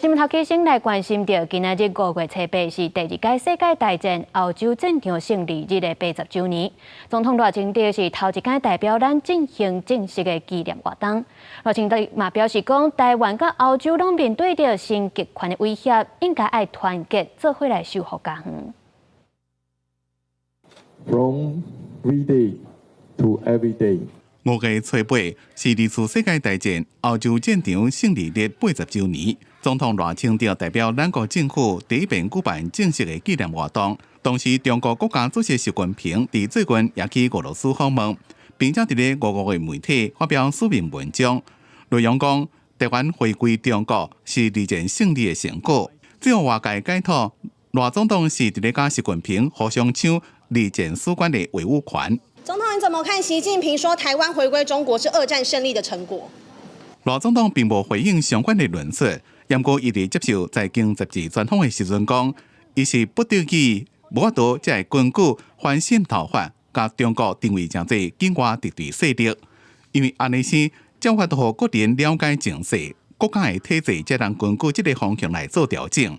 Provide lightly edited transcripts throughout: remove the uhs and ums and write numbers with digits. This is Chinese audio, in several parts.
新闻头起先来关心到，今仔日5月7日是第2届世界大战欧洲战场胜利日的80周年。总统赖清德是头一届代表咱进行正式的纪念活动。赖清德嘛表示讲，台湾甲欧洲拢面对着新极权的威胁，应该爱团结做伙来守护家园。From V-Day to every day。 5月7日是2次世界大战欧洲战场胜利日80周年。总统赖清德代表咱国政府第一遍举办正式的纪念活动。当时，中国国家主席习近平伫最近也去俄罗斯访问，并且伫咧俄国的媒体发表署名文章，内容讲台湾回归中国是二战胜利的成果。最后外界解读，赖总统是伫咧甲习近平互相抢二战史观的维护权。 总统，你怎么看习近平说台湾回归中国是2战胜利的成果？赖总统并无回应相关的论述，不过伊伫接受财经杂志专访的时阵讲，伊是不得已无法度才会根据反渗透法，甲中国定位成做境外敌对势力，因为安尼时才法度互国人了解情势，国家的体制才能根据这个方向来做调整，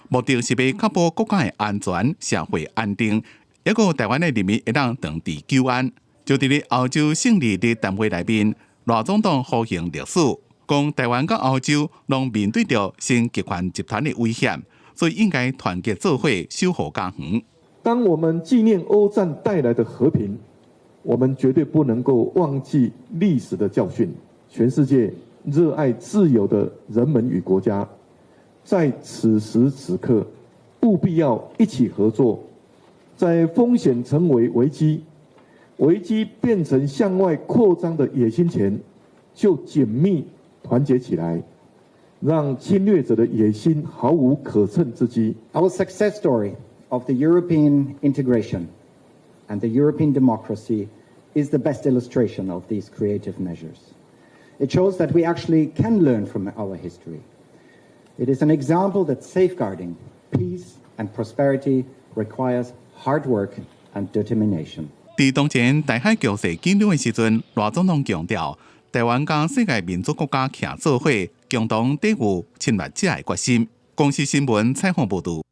目的是要确保国家的安全、社会安定。 也个台湾的人民会当长治久安。就伫咧欧洲胜利日谈会内面，赖总统呼应历史，讲台湾甲欧洲拢面对着新极权集团的威胁，所以应该团结做伙守护家园。当我们纪念欧战带来的和平，我们绝对不能够忘记历史的教训。全世界热爱自由的人们与国家，在此时此刻，务必要一起合作。 在风险成为危机，危机变成向外扩张的野心前，就紧密团结起来，让侵略者的野心毫无可乘之机。Our success story of the European integration and the European democracy is the best illustration of these creative measures. It shows that we actually can learn from our history. It is an example that safeguarding peace and prosperity requires hard work and determination. 伫当前台海局势紧张的时阵，赖总统强调，台湾甲世界民主国家徛做伙，共同抵御侵略者的决心。公司新闻采访报道。